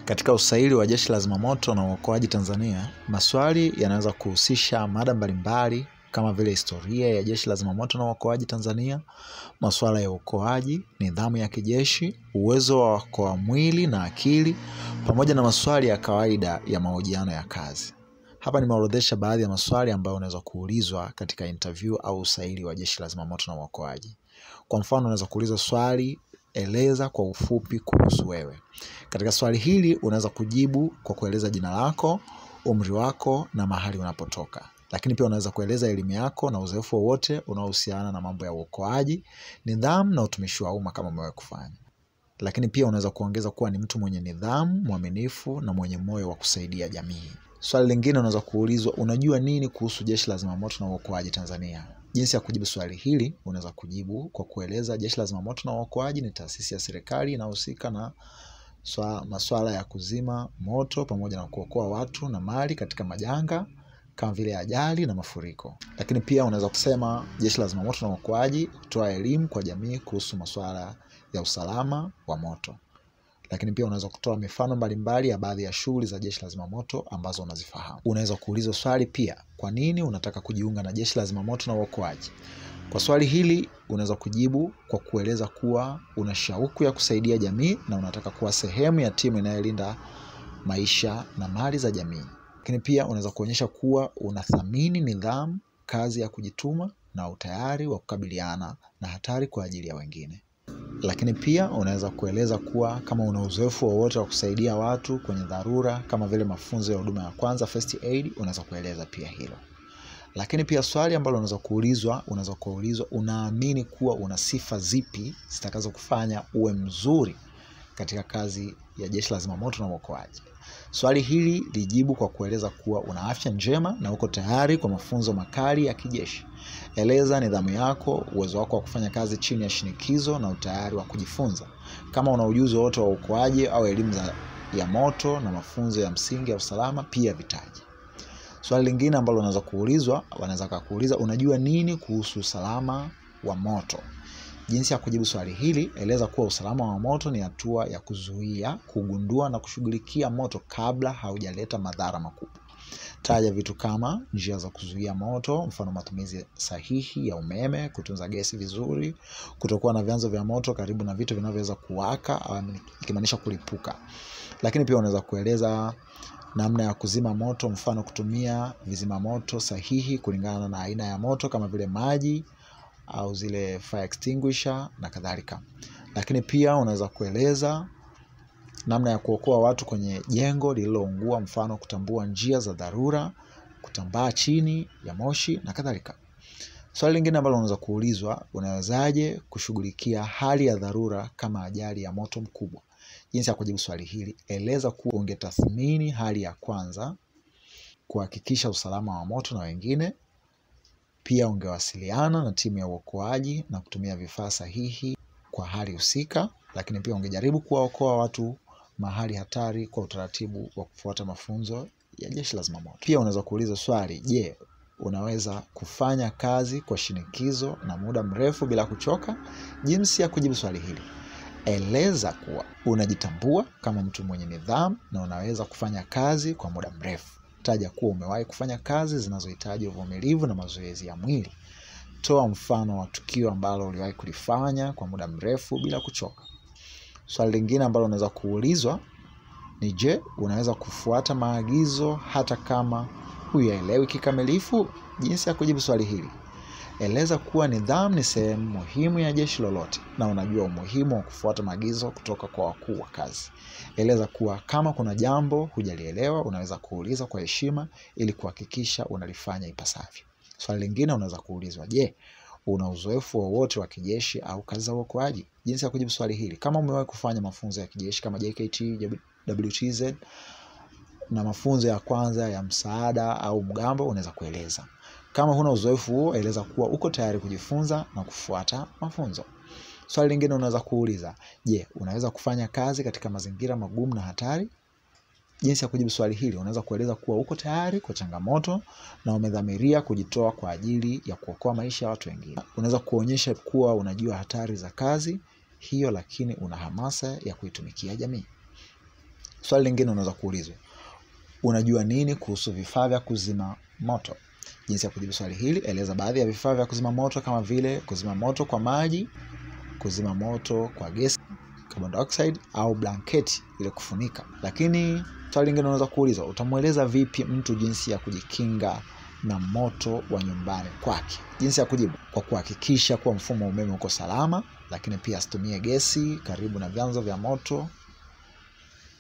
Katika usaili wa Jeshi la Zimamoto na Uokoaji Tanzania, maswali yanaweza kuhusisha mada mbalimbali kama vile historia ya Jeshi la Zimamoto na Uokoaji Tanzania, masuala ya uokoaji, nidhamu ya kijeshi, uwezo wa kuokoa mwili na akili, pamoja na maswali ya kawaida ya mahojiano ya kazi. Hapa nimeorodhesha baadhi ya maswali ambayo unaweza kuulizwa katika interview au usaili wa Jeshi la Zimamoto na Uokoaji. Kwa mfano, unaweza kuulizwa swali, eleza kwa ufupi kuhusu wewe. Katika swali hili unaweza kujibu kwa kueleza jina lako, umri wako na mahali unapotoka. Lakini pia unaweza kueleza elimu yako na uzoefu wowote unaohusiana na mambo ya uokoaji, nidhamu na utumishi wa umma kama umewahi kufanya. Lakini pia unaweza kuongeza kuwa ni mtu mwenye nidhamu, mwaminifu na mwenye moyo wa kusaidia jamii. Swali lingine unaweza kuulizwa, unajua nini kuhusu Jeshi la Zimamoto na Uokoaji Tanzania? Jinsi ya kujibu swali hili, unaweza kujibu kwa kueleza Jeshi la Zimamoto na Uokoaji ni taasisi ya serikali inayohusika na masuala ya kuzima moto pamoja na kuokoa watu na mali katika majanga kama vile ajali na mafuriko. Lakini pia unaweza kusema Jeshi la Zimamoto na Uokoaji hutoa elimu kwa jamii kuhusu masuala ya usalama wa moto. Lakini pia unaweza kutoa mifano mbalimbali ya baadhi ya shughuli za Jeshi la Zimamoto ambazo unazifahamu. Unaweza kuulizwa swali pia, kwa nini unataka kujiunga na Jeshi la Zimamoto na Uokoaji? Kwa swali hili unaweza kujibu kwa kueleza kuwa una shauku ya kusaidia jamii na unataka kuwa sehemu ya timu inayolinda maisha na mali za jamii. Lakini pia unaweza kuonyesha kuwa unathamini nidhamu, kazi ya kujituma na utayari wa kukabiliana na hatari kwa ajili ya wengine. Lakini pia unaweza kueleza kuwa kama una uzoefu wowote wa kusaidia watu kwenye dharura kama vile mafunzo ya huduma ya kwanza, first aid, unaweza kueleza pia hilo. Lakini pia swali ambalo unaweza kuulizwa, unaamini kuwa una sifa zipi zitakazo kufanya uwe mzuri katika kazi ya Jeshi la Zimamoto na Uokoaji? Swali hili lijibu kwa kueleza kuwa una afya njema na uko tayari kwa mafunzo makali ya kijeshi. Eleza nidhamu yako, uwezo wako wa kufanya kazi chini ya shinikizo na utayari wa kujifunza. Kama una ujuzi wote wa uokoaji au elimu ya moto na mafunzo ya msingi ya usalama, pia vitaji. Swali lingine ambalo wanaweza kukuuliza, unajua nini kuhusu usalama wa moto? Jinsi ya kujibu swali hili, eleza kuwa usalama wa moto ni hatua ya kuzuia, kugundua na kushughulikia moto kabla haujaleta madhara makubwa. Taja vitu kama njia za kuzuia moto, mfano matumizi sahihi ya umeme, kutunza gesi vizuri, kutokuwa na vyanzo vya moto karibu na vitu vinavyoweza kuwaka, ikimaanisha kulipuka. Lakini pia unaweza kueleza namna ya kuzima moto, mfano kutumia vizima moto sahihi kulingana na aina ya moto kama vile maji au zile fire extinguisher na kadhalika. Lakini pia unaweza kueleza namna ya kuokoa watu kwenye jengo lililoungua, mfano kutambua njia za dharura, kutambaa chini ya moshi na kadhalika. Swali lingine ambalo unaweza kuulizwa, unawezaje kushughulikia hali ya dharura kama ajali ya moto mkubwa? Jinsi ya kujibu swali hili, eleza kuwa ungetathmini hali ya kwanza, kuhakikisha usalama wa moto na wengine. Pia ungewasiliana na timu ya uokoaji na kutumia vifaa sahihi kwa hali husika. Lakini pia ungejaribu kuwaokoa watu mahali hatari kwa utaratibu wa kufuata mafunzo ya Jeshi la Zimamoto. Pia unaweza kuuliza swali, je, unaweza kufanya kazi kwa shinikizo na muda mrefu bila kuchoka? Jinsi ya kujibu swali hili, eleza kuwa unajitambua kama mtu mwenye nidhamu na unaweza kufanya kazi kwa muda mrefu. Taja kuwa umewahi kufanya kazi zinazohitaji uvumilivu na mazoezi ya mwili. Toa mfano wa tukio ambalo uliwahi kulifanya kwa muda mrefu bila kuchoka. Swali lingine ambalo unaweza kuulizwa ni, je, unaweza kufuata maagizo hata kama huyaelewi kikamilifu? Jinsi ya kujibu swali hili, eleza kuwa nidhamu ni sehemu muhimu ya jeshi lolote na unajua umuhimu wa kufuata maagizo kutoka kwa wakuu wa kazi. Eleza kuwa kama kuna jambo hujalielewa, unaweza kuuliza kwa heshima ili kuhakikisha unalifanya ipasavyo. Swali lingine unaweza kuulizwa, je, una uzoefu wowote wa kijeshi au kazi za uokoaji? Jinsi ya kujibu swali hili, kama umewahi kufanya mafunzo ya kijeshi kama JKT, WTZ na mafunzo ya kwanza ya msaada au mgambo, unaweza kueleza. Kama huna uzoefu huo, eleza kuwa uko tayari kujifunza na kufuata mafunzo. Swali lingine unaweza kuuliza, je, unaweza kufanya kazi katika mazingira magumu na hatari? Jinsi ya kujibu swali hili, unaweza kueleza kuwa uko tayari kwa changamoto na umedhamiria kujitoa kwa ajili ya kuokoa maisha ya watu wengine. Unaweza kuonyesha kuwa unajua hatari za kazi hiyo, lakini una hamasa ya kuitumikia jamii. Swali lingine unaweza kuulizwa, unajua nini kuhusu vifaa vya kuzima moto? Jinsi ya kujibu swali hili, eleza baadhi ya vifaa vya kuzima moto kama vile kuzima moto kwa maji, kuzima moto kwa gesi, carbon dioxide au blanketi ile kufunika. Lakini swali lingine unaweza kuulizwa, utamueleza vipi mtu jinsi ya kujikinga na moto wa nyumbani kwake? Jinsi ya kujibu, kwa kuhakikisha kuwa mfumo wa umeme uko salama, lakini pia asitumie gesi karibu na vyanzo vya moto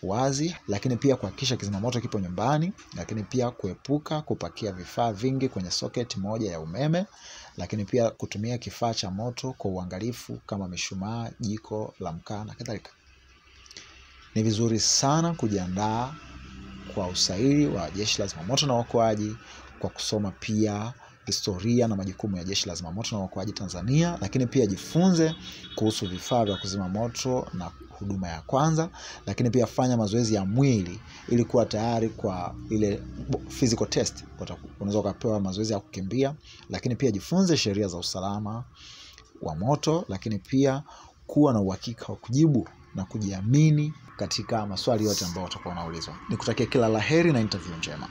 wazi, lakini pia kuhakikisha kizima moto kipo nyumbani, lakini pia kuepuka kupakia vifaa vingi kwenye socket moja ya umeme, lakini pia kutumia kifaa cha moto kwa uangalifu kama mishumaa, jiko la mkaa na kadhalika. Ni vizuri sana kujiandaa kwa usaili wa Jeshi la Zimamoto na Uokoaji kwa kusoma pia historia na majukumu ya Jeshi la Zimamoto na Uokoaji Tanzania, lakini pia jifunze kuhusu vifaa vya kuzima moto na huduma ya kwanza, lakini pia fanya mazoezi ya mwili ili kuwa tayari kwa ile physical test. Unaweza kupewa mazoezi ya kukimbia, lakini pia jifunze sheria za usalama wa moto, lakini pia kuwa na uhakika wa kujibu na kujiamini katika maswali yote ambayo utakuwa unaulizwa. Nikutakia kila laheri na interview njema.